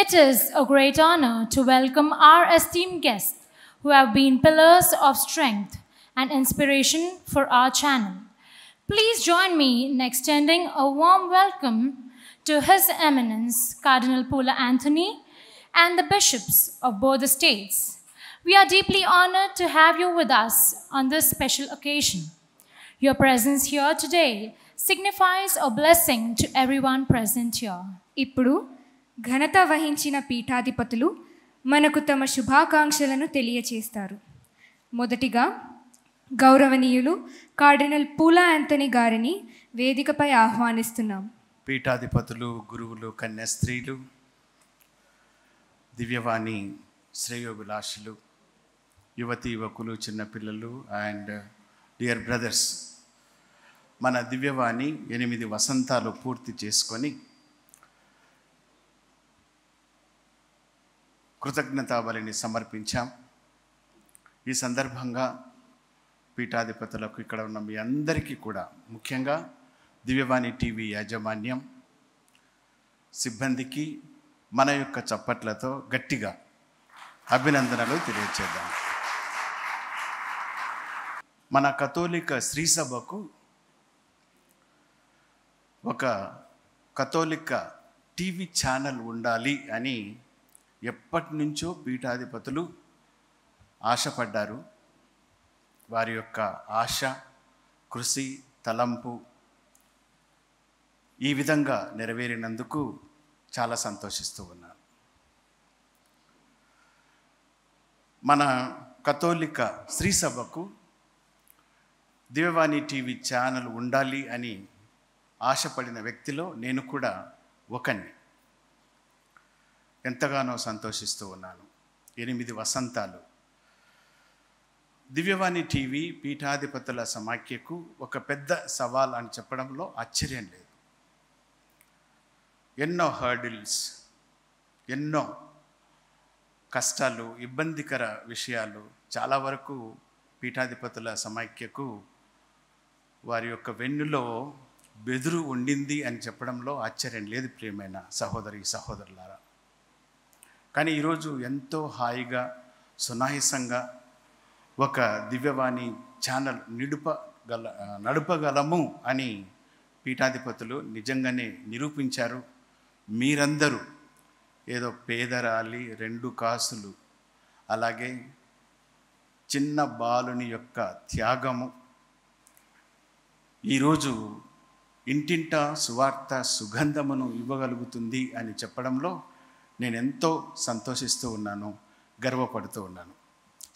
It is a great honor to welcome our esteemed guests who have been pillars of strength and inspiration for our channel. Please join me in extending a warm welcome to His Eminence Cardinal Pula Anthony and the bishops of both the states. We are deeply honored to have you with us on this special occasion. Your presence here today signifies a blessing to everyone present here. ఇప్పుడు ఘనత వహించిన పీఠాధిపతులు మనకు తమ శుభాకాంక్షలను తెలియచేస్తారు. మొదటిగా గౌరవనీయులు cardinal పూలా Anthony గారిని వేదికపై ఆహ్వానిస్తున్నాం. పీఠాధిపతులు, గురువులు, కన్యాస్త్రీలు, దివ్యవాణి శ్రేయోభిలాషులు, యువతి యువకులు, చిన్నపిల్లలు అండ్ డియర్ బ్రదర్స్, మన దివ్యవాణి 8 వసంతాలు పూర్తి చేసుకొని కృతజ్ఞతాబలిని సమర్పించాం. ఈ సందర్భంగా పీఠాధిపతులకు, ఇక్కడ ఉన్న మీ అందరికీ కూడా, ముఖ్యంగా దివ్యవాణి టీవీ యాజమాన్యం సిబ్బందికి మన యొక్క చప్పట్లతో గట్టిగా అభినందనలు తెలియచేద్దాం. మన కథోలిక శ్రీసభకు ఒక కథోలిక టీవీ ఛానల్ ఉండాలి అని ఎప్పటి నుంచో పీఠాధిపతులు ఆశపడ్డారు. వారి యొక్క ఆశ, కృషి, తలంపు ఈ విధంగా నెరవేరినందుకు చాలా సంతోషిస్తూ ఉన్నాను. మన కథోలిక శ్రీసభకు దివ్యవాణి టీవీ ఛానల్ ఉండాలి అని ఆశపడిన వ్యక్తిలో నేను కూడా ఒకని. ఎంతగానో సంతోషిస్తూ ఉన్నాను. 8 వసంతాలు దివ్యవాణి టీవీ పీఠాధిపతుల సమాఖ్యకు ఒక పెద్ద సవాల్ అని చెప్పడంలో ఆశ్చర్యం లేదు. ఎన్నో హర్డిల్స్, ఎన్నో కష్టాలు, ఇబ్బందికర విషయాలు చాలా వరకు పీఠాధిపతుల సమాఖ్యకు వారి యొక్క వెన్నులో బెదురు ఉండింది అని చెప్పడంలో ఆశ్చర్యం లేదు ప్రియమైన సహోదరి సహోదరులారా. కానీ ఈరోజు ఎంతో హాయిగా, సునాయాసంగా ఒక దివ్యవాణి ఛానల్ నడపగలము అని పీఠాధిపతులు నిజంగానే నిరూపించారు. మీరందరూ ఏదో పేదరాలి 2 కాసులు, అలాగే చిన్న బాలుని యొక్క త్యాగము ఈరోజు ఇంటింటా సువార్త సుగంధమును ఇవ్వగలుగుతుంది అని చెప్పడంలో నేను ఎంతో సంతోషిస్తూ ఉన్నాను, గర్వపడుతూ ఉన్నాను.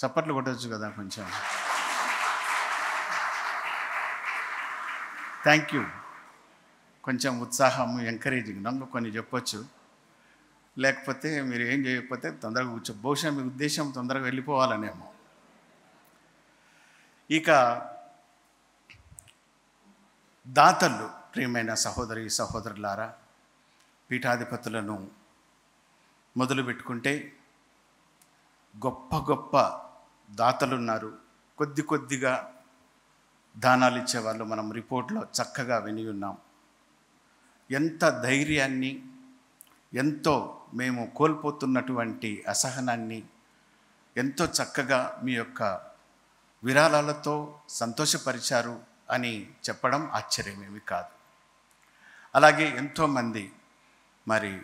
చప్పట్లు కొట్టవచ్చు కదా కొంచెం. Thank you. కొంచెం ఉత్సాహము, ఎంకరేజింగ్ నాకు కొన్ని చెప్పొచ్చు, లేకపోతే మీరు ఏం చేయకపోతే తొందరగా కూర్చో. బహుశా మీ ఉద్దేశం తొందరగా వెళ్ళిపోవాలనేమో. ఇక దాతలు, ప్రియమైన సహోదరి సహోదరులారా, పీఠాధిపతులను మొదలు పెట్టుకుంటే గొప్ప గొప్ప దాతలున్నారు. కొద్దిగా దానాలు ఇచ్చేవాళ్ళు మనం రిపోర్ట్లో చక్కగా విని ఉన్నాం. ఎంత ధైర్యాన్ని, ఎంతో మేము కోల్పోతున్నటువంటి అసహనాన్ని ఎంతో చక్కగా మీ యొక్క విరాళాలతో సంతోషపరిచారు అని చెప్పడం ఆశ్చర్యమేమి కాదు. అలాగే ఎంతోమంది మరి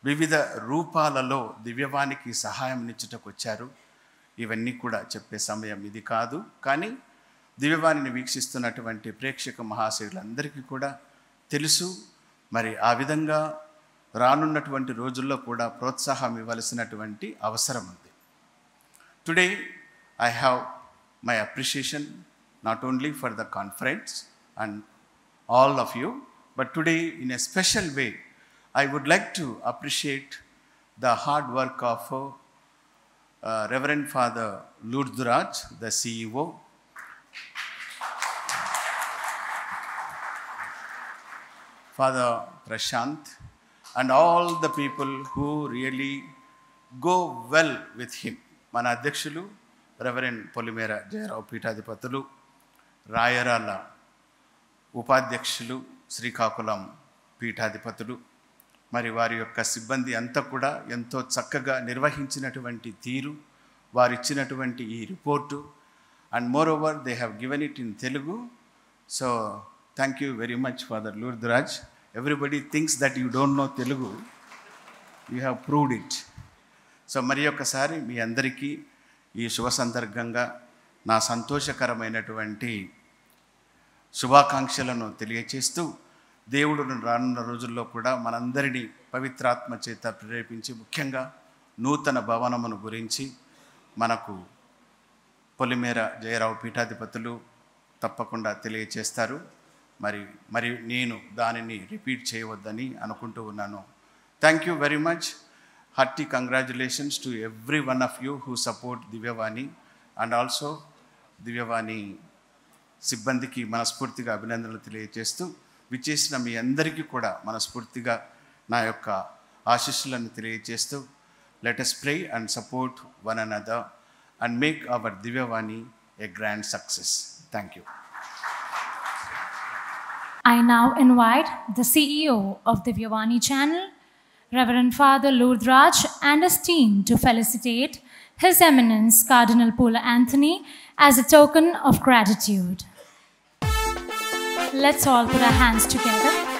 వివిధ రూపాలలో దివ్యవానికి సహాయం ఇచ్చుటకు వచ్చారు. ఇవన్నీ కూడా చెప్పే సమయం ఇది కాదు. కానీ దివ్యవాణిని వీక్షిస్తున్నటువంటి ప్రేక్షక మహాశయులందరికీ కూడా తెలుసు. మరి ఆ విధంగా రానున్నటువంటి రోజుల్లో కూడా ప్రోత్సాహం ఇవ్వాల్సినటువంటి అవసరం ఉంది. Today I have my appreciation not only for the conference and all of you, but today in a special way I would like to appreciate the hard work of Reverend Father Lourduraj, the CEO, Father Prashant, and all the people who really go well with him. మన అధ్యక్షులు reverend పొలిమేర జయరావు పీఠాధిపతులు, రాయరాల ఉపాధ్యక్షులు, శ్రీకాకుళం పీఠాధిపతులు, మరి వారి యొక్క సిబ్బంది అంతా కూడా ఎంతో చక్కగా నిర్వహించినటువంటి తీరు, వారు ఇచ్చినటువంటి ఈ report, and moreover they have given it in Telugu. So thank you very much father Lourdraj. Everybody thinks that you don't know Telugu, you have proved it. So మరి ఒక్కసారి మీ అందరికీ ఈ శుభ సందర్భంగా నా సంతోషకరమైనటువంటి శుభాకాంక్షలను తెలియచేస్తూ, దేవుడు రానున్న రోజుల్లో కూడా మనందరినీ పవిత్రాత్మ చేత ప్రేరేపించి, ముఖ్యంగా నూతన భవనమును గురించి మనకు పొలిమేర జయరావు పీఠాధిపతులు తప్పకుండా తెలియచేస్తారు. మరి నేను దానిని రిపీట్ చేయవద్దని అనుకుంటూ ఉన్నాను. Thank you very much. Hearty congratulations to every one of you who support Divyavani, and also Divyavani సిబ్బందికి మనస్ఫూర్తిగా అభినందనలు తెలియజేస్తూ, విచ్చేసిన మీ అందరికీ కూడా మనస్ఫూర్తిగా నా యొక్క ఆశీస్సులను తెలియజేస్తూ, let us pray and support one another and make our Divyavani a grand success. Thank you. I now invite the CEO of the Divyavani channel, Reverend Father Lurdraj, and his team to felicitate His Eminence Cardinal Pula Anthony as a token of gratitude. Let's all put our hands together.